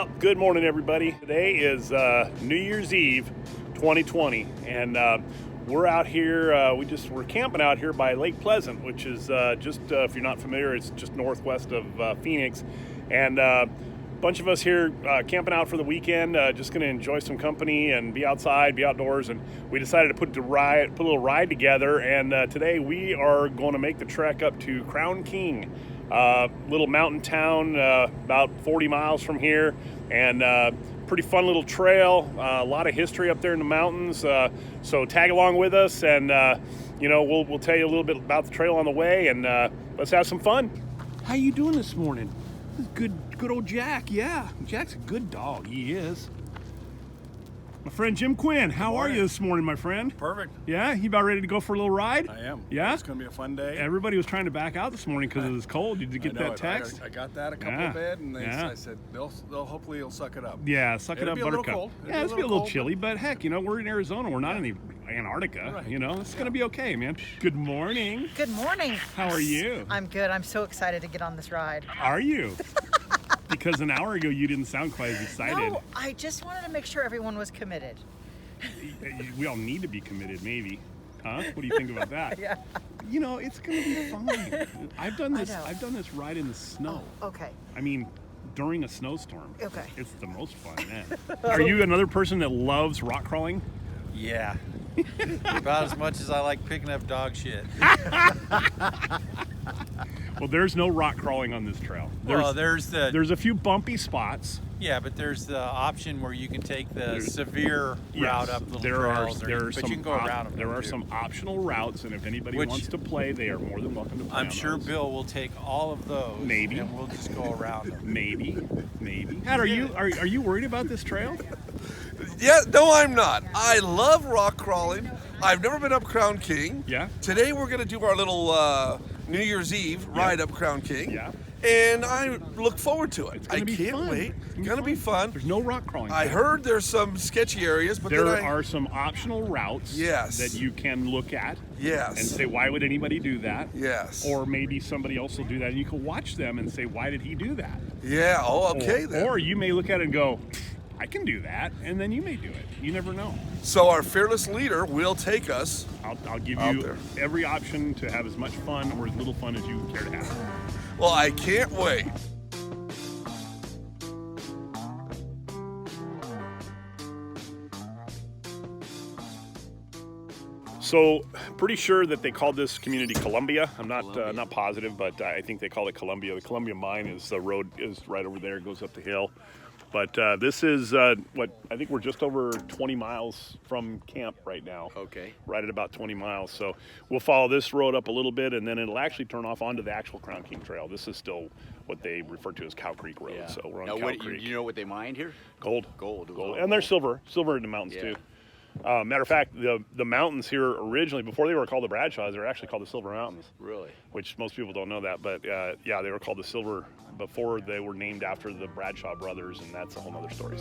Well, good morning, everybody. Today is New Year's Eve 2020, and we're out here, we're camping out here by Lake Pleasant, which is just, if you're not familiar, it's just northwest of Phoenix. And a bunch of us here camping out for the weekend, just going to enjoy some company and be outside, be outdoors. And we decided to put a little ride together. And today we are going to make the trek up to Crown King, little mountain town about 40 miles from here, and pretty fun little trail, a lot of history up there in the mountains, so tag along with us, and you know, we'll tell you a little bit about the trail on the way, and let's have some fun. How you doing this morning? This is good old Jack. Yeah, Jack's a good dog, he is. My friend Jim Quinn, how are you this morning, my friend? Perfect. Yeah, you about ready to go for a little ride? I am. Yeah? It's going to be a fun day. Everybody was trying to back out this morning because it was cold. Did you get that text? I got that a couple of bit, and I said, they'll hopefully he'll suck it up. Yeah, suck it up, Buttercup. Yeah, it's be a little chilly, but heck, you know, we're in Arizona. We're not in the Antarctica. Right. You know, it's going to be okay, man. Good morning. Good morning. How are you? I'm good. I'm so excited to get on this ride. Are you? Because an hour ago you didn't sound quite as excited. No, I just wanted to make sure everyone was committed. We all need to be committed, maybe. Huh? What do you think about that? Yeah. You know, it's gonna be fun. I've done this ride in the snow. Oh, okay. I mean, during a snowstorm. Okay. It's the most fun, man. Are you another person that loves rock crawling? Yeah. About as much as I like picking up dog shit. Well, there's no rock crawling on this trail. There's a few bumpy spots. Yeah, but there's the option where you can take the severe route up little trails, but you can go around them. There are some optional routes, and if anybody wants to play, they are more than welcome to play. I'm sure those. Bill will take all of those. Maybe. And we'll just go around them. Maybe. Pat, are you worried about this trail? Yeah, no, I'm not. I love rock crawling. I've never been up Crown King. Yeah. Today we're going to do our little New Year's Eve ride up Crown King. Yeah. And I look forward to it. I can't wait. It's going to be fun. There's no rock crawling. I heard there's some sketchy areas, but there are some optional routes that you can look at. Yes. And say, why would anybody do that? Yes. Or maybe somebody else will do that, and you can watch them and say, why did he do that? Yeah. Oh, okay then. Or you may look at it and go, I can do that, and then you may do it. You never know. So our fearless leader will take us. I'll give you every option to have as much fun or as little fun as you care to have. Well, I can't wait. So, pretty sure that they called this community Columbia. I'm not positive, but I think they call it Columbia. The Columbia mine is the road is right over there. It goes up the hill. But this is what I think we're just over 20 miles from camp right now. Okay. Right at about 20 miles. So we'll follow this road up a little bit, and then it'll actually turn off onto the actual Crown King Trail. This is still what they refer to as Cow Creek Road. Yeah. So we're on now, Cow Creek. Do you know what they mined here? Gold. Gold. And there's silver in the mountains too. Matter of fact, the mountains here originally, before they were called the Bradshaws, they were actually called the Silver Mountains. Really? Which most people don't know that, but yeah, they were called the Silver before they were named after the Bradshaw brothers, and that's a whole other story.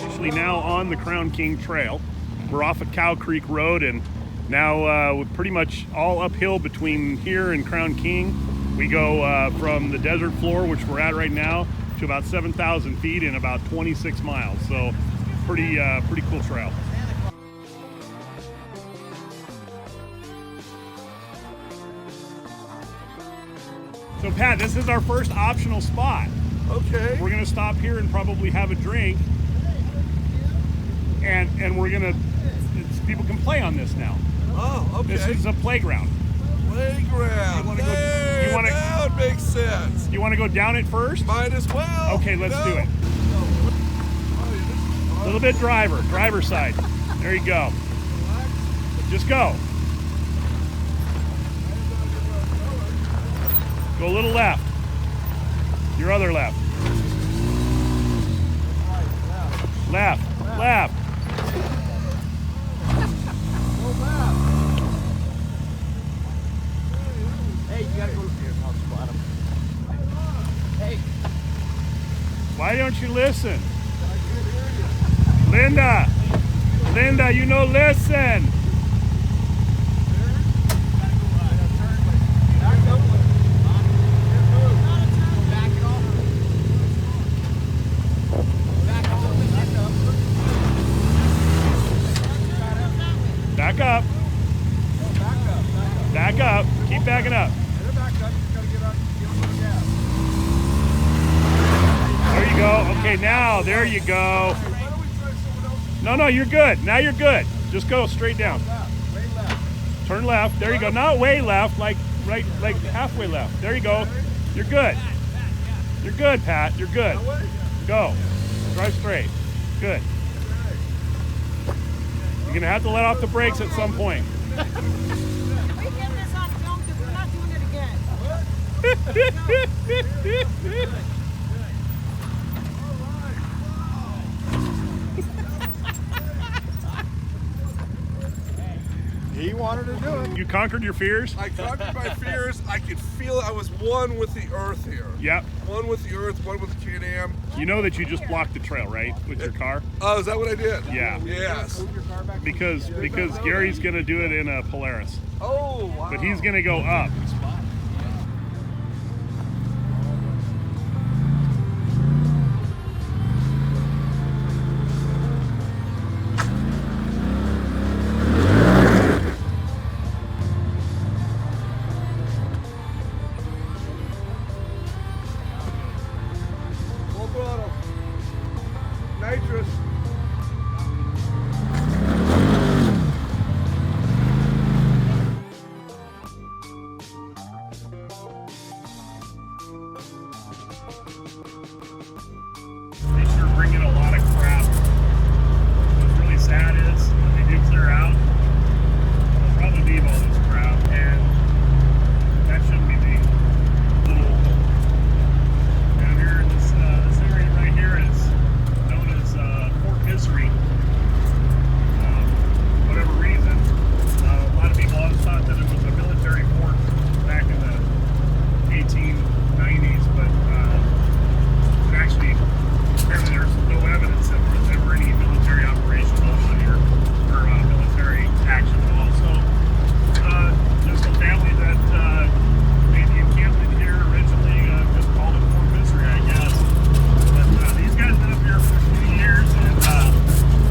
Actually now on the Crown King Trail. We're off of Cow Creek Road, and now we're pretty much all uphill between here and Crown King. We go from the desert floor, which we're at right now, to about 7,000 feet in about 26 miles. So pretty cool trail. So Pat, this is our first optional spot. Okay. We're gonna stop here and probably have a drink. And we're gonna, people can play on this now. Oh, okay. This is a playground. Playground. Now it makes sense. You want to go down it first? Might as well. Okay, let's do it. A little bit driver side. There you go. Just go. Go a little left. Your other left. Left. Hey, you gotta go here. I'll spot him. Hey. Why don't you listen? Linda, you know, listen. Back up. Back up. Keep backing up. There you go. Okay, now, there you go. No, you're good. Now you're good. Just go straight down. Turn left. There you go. Not way left, like halfway left. There you go. You're good. You're good, Pat. You're good. Go. Drive straight. Good. You're going to have to let off the brakes at some point. We get this on film because we're not doing it again. He wanted to do it. You conquered your fears? I conquered my fears. I could feel I was one with the earth here. Yep. One with the earth, one with the Can-Am. You know that you just blocked the trail, right? With your car? Oh, is that what I did? Yeah. Yes. Because Gary's going to do it in a Polaris. Oh, wow. But he's going to go up. Full throttle. Nitrous. They sure bring in a lot of crap. What's really sad is when they do clear out, they'll probably leave all this crap, and that shouldn't be the little down here in this area right here is known as Fort Misery. Whatever reason, a lot of people always thought that it was a military fort back in the 1890s, but actually, apparently there's no evidence that there was ever any military operation going on here, or military action at all. So, just a family that made the encampment here originally, just called it Fort Misery, I guess. But these guys have been up here for a few years, and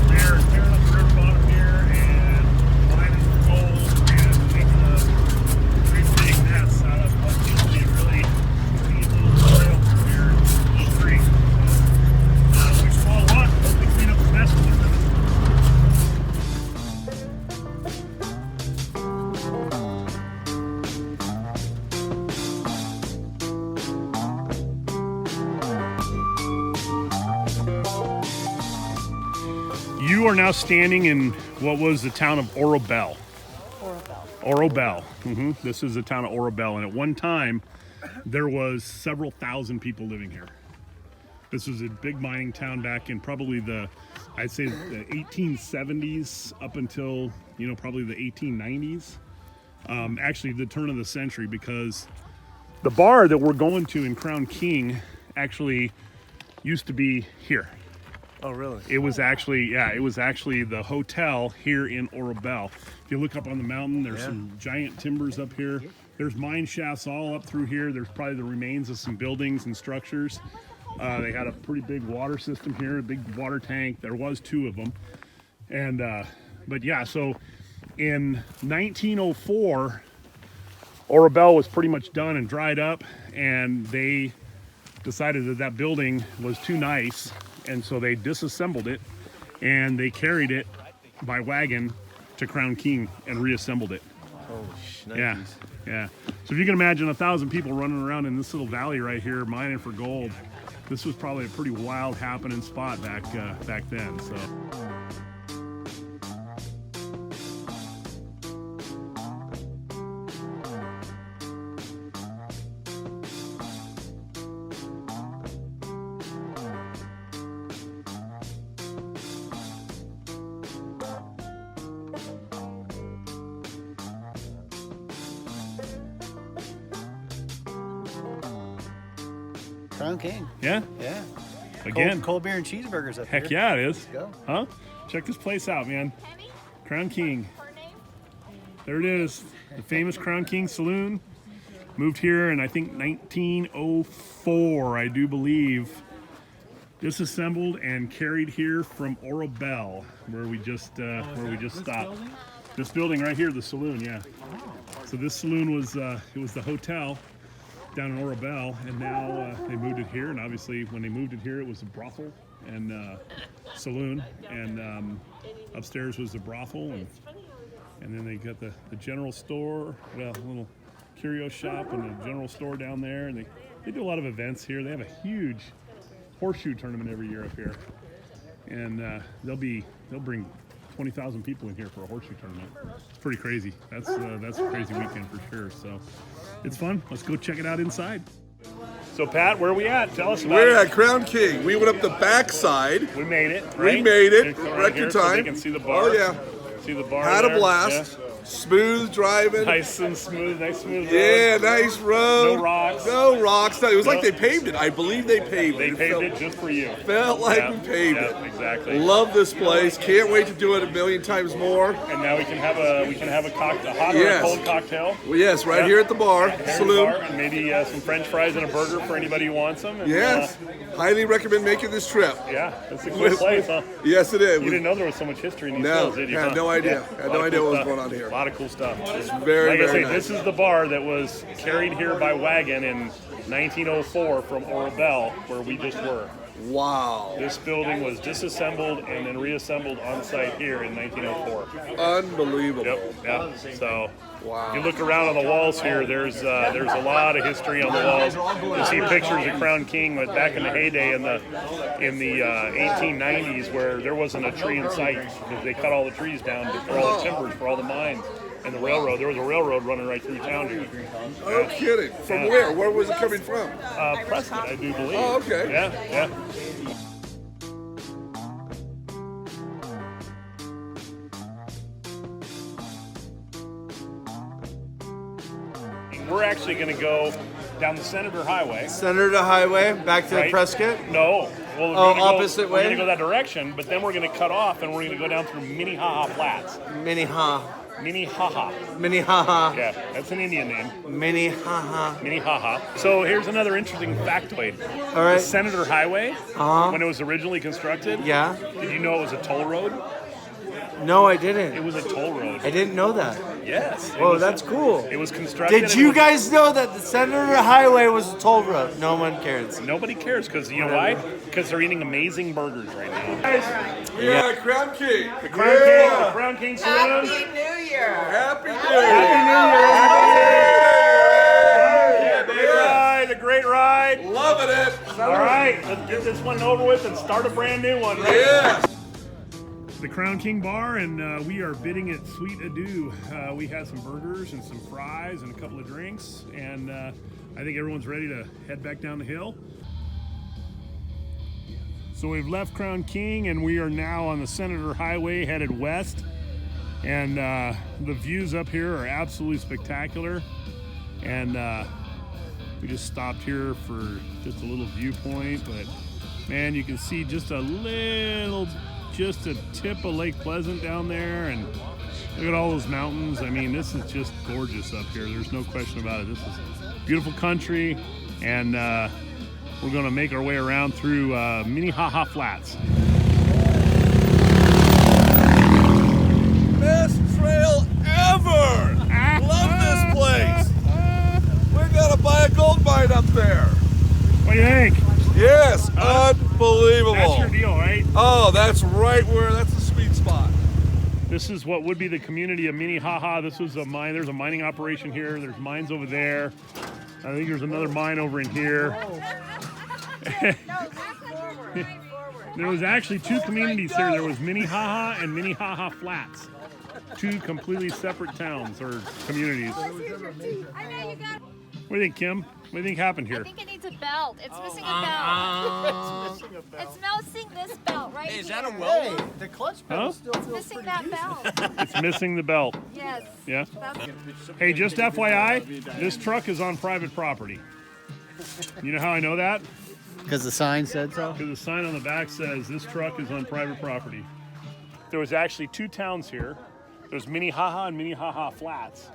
they're tearing up the river bottom here and mining for gold and making a great big mess out of what used to be a really neat little trail through here, little creek. We small one, hope they clean up the mess with it. You are now standing in what was the town of Orbel. Orbel. This is the town of Orbel, and at one time there was several thousand people living here. This was a big mining town back in probably I'd say the 1870s up until, probably the 1890s. Actually, the turn of the century, because the bar that we're going to in Crown King actually used to be here. Oh, really? It was actually the hotel here in Orbel. If you look up on the mountain, there's some giant timbers up here. There's mine shafts all up through here. There's probably the remains of some buildings and structures. They had a pretty big water system here, a big water tank. There was two of them. And, but yeah, so in 1904, Orbel was pretty much done and dried up, and they decided that that building was too nice, and so they disassembled it and they carried it by wagon to Crown King and reassembled it. Oh, yeah. So if you can imagine 1,000 people running around in this little valley right here mining for gold, this was probably a pretty wild happening spot back then. So. Crown King. Yeah? Yeah. Again. Cold beer and cheeseburgers up here. Heck yeah, it is. Let's go. Huh? Check this place out, man. Crown King. There it is. The famous Crown King Saloon. Moved here in, I think, 1904, I do believe. Disassembled and carried here from Orbel, where we just stopped. This building right here, the Saloon, yeah. So this Saloon was it was the hotel down in Orbel, and now they moved it here. And obviously, when they moved it here, it was a brothel and saloon, and upstairs was the brothel, and then they got the general store, well, a little curio shop and a general store down there, and they do a lot of events here. They have a huge horseshoe tournament every year up here, and they'll bring 20,000 people in here for a horseshoe tournament. It's pretty crazy. That's a crazy weekend for sure. So it's fun. Let's go check it out inside. So Pat, where are we at? Tell us about it. We're at Crown King. We went up the backside. We made it, right? We made it. Right Record here, time. So they can see the bar. Oh yeah. See the bar. Had there. a blast. Yeah. Smooth driving. Nice and smooth. Nice smooth road. Yeah, nice road. No rocks. No rocks. It was No. like they paved it. I believe they paved They it. paved it just for you. Felt like Yeah, we paved yeah, it. exactly. Love this place. Can't wait to do it a million times more. And now we can have a cocktail, a hot or a Yes. cold cocktail. Well, yes, right Yeah. here at the bar, Here at the Saloon. bar, and maybe some French fries and a burger for anybody who wants them. And, Yes, highly recommend making this trip. yeah, it's a cool place, huh? Yes, it is. You didn't know there was so much history in these No, hills, did you? had huh? no idea. Yeah. Had A lot no of idea cool what was stuff. going on here. A lot of cool stuff. Very, like I say, very nice. this is the bar that was carried here by wagon in 1904 from Orbel, where we just were. Wow. This building was disassembled and then reassembled on site here in 1904. Unbelievable. Yep. Yeah. So Wow. if you look around on the walls here, there's a lot of history on the walls. You see pictures of Crown King back in the heyday in the 1890s, where there wasn't a tree in sight because they cut all the trees down for all the timbers for all the mines and the railroad. There was a railroad running right through town here. No kidding. From Yeah. where? Where was it coming from? Prescott, I do believe. Oh, okay. Yeah. Yeah. We're actually going to go down the Senator Highway. Senator Highway, back to Right? Prescott. No. Well, we're Oh, gonna opposite We're way? going to go that direction, but then we're going to cut off and we're going to go down through Minnehaha Flats. Minnehaha. Minnehaha. Minnehaha. Yeah, that's an Indian name. Minnehaha. Minnehaha. So here's another interesting factoid. All right. The Senator Highway, Uh-huh. when it was originally constructed, Yeah. did you know it was a toll road? No, I It didn't. was a toll road. I didn't know that. Yes. It Whoa, was- that's cool. It was constructed. Did and you it was- guys know that the Senator Highway was a toll road? No one cares. Nobody cares because you know why? Because they're eating amazing burgers right now. Yeah, Crown King. The Crown King, the Crown King Saloon. New Year! Happy New Yeah, big ride, a great ride. Loving it. All right, let's get this one over with and start a brand new one. Right? Yeah. The Crown King Bar, and we are bidding it sweet adieu. We had some burgers and some fries and a couple of drinks, and I think everyone's ready to head back down the hill. So we've left Crown King, and we are now on the Senator Highway headed west. And the views up here are absolutely spectacular. And we just stopped here for just a little viewpoint, but man, you can see just a tip of Lake Pleasant down there, and look at all those mountains. I mean, this is just gorgeous up here. There's no question about it. This is beautiful country, and we're going to make our way around through Minnehaha Flats. Best trail ever. Love this place. We're gonna buy a gold mine up there. What do you think? Yes, unbelievable. That's your deal, right? Oh, that's right where, that's the sweet spot. This is what would be the community of Minnehaha. This was a mine. There's a mining operation here. There's mines over there. I think there's another mine over in here. There was actually two communities here. There was Minnehaha and Minnehaha Flats. Two completely separate towns or communities. I know you got. What do you think, Kim? What do you think happened I here? think it needs a belt. It's missing a belt. It's missing this belt right Hey, is here. that a weld? The clutch Huh? still It's missing that belt. It's missing the belt. Yes. Yeah? That's, Hey, just FYI, this truck is on private property. You know how I know that? Because the sign said so? Because the sign on the back says this truck is on private property. There was actually two towns here. There's Minnehaha and Minnehaha Flats.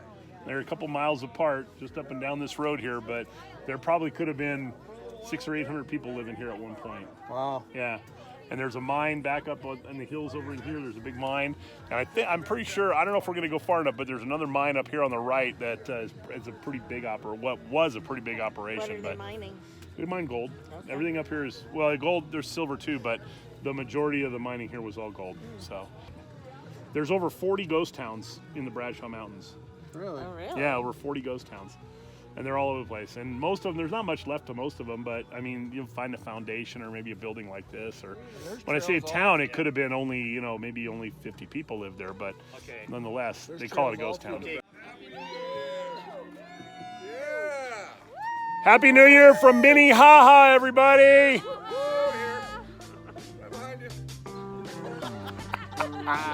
They're a couple miles apart, just up and down this road here, but there probably could have been 600 or 800 people living here at one point. Wow. Yeah. And there's a mine back up in the hills over in here. There's a big mine, and I'm pretty sure, I don't know if we're going to go far enough, but there's another mine up here on the right that is a pretty big what was a pretty big operation. What are they mining? They mine gold. Okay. Everything up here is, well, gold. There's silver too, but the majority of the mining here was all gold. So there's over 40 ghost towns in the Bradshaw Mountains. Really? Oh, really? Yeah, over 40 ghost towns. And they're all over the place. And most of them, there's not much left to most of them, but I mean, you'll find a foundation or maybe a building like this. Or when I say a town, it could have been only, you know, maybe only 50 people live there, but nonetheless, they call it a ghost town. Happy New Year from Minnehaha, everybody!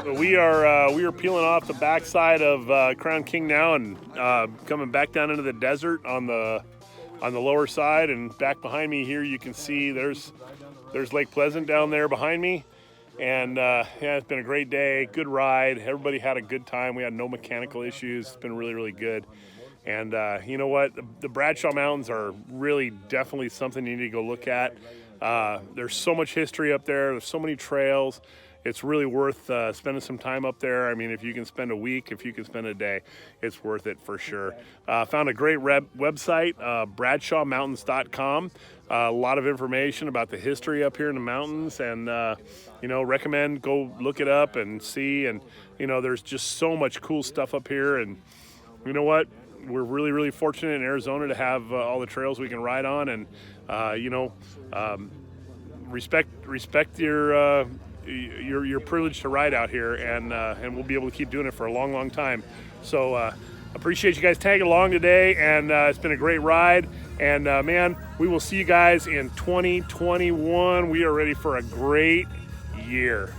So we are peeling off the backside of Crown King now and coming back down into the desert on the lower side, and back behind me here you can see there's Lake Pleasant down there behind me, and yeah, it's been a great day, good ride. Everybody had a good time. We had no mechanical issues. It's been really, really good. And you know what? The Bradshaw Mountains are really definitely something you need to go look at. There's so much history up there. There's so many trails. It's really worth spending some time up there. I mean, if you can spend a week, if you can spend a day, it's worth it for sure. Found a great website, bradshawmountains.com. A lot of information about the history up here in the mountains, and you know, recommend go look it up and see. And you know, there's just so much cool stuff up here. And you know what? We're really, really fortunate in Arizona to have all the trails we can ride on, and you know, respect your privilege to ride out here, and we'll be able to keep doing it for a long, long time. So appreciate you guys tagging along today, and it's been a great ride. And man, we will see you guys in 2021. We are ready for a great year.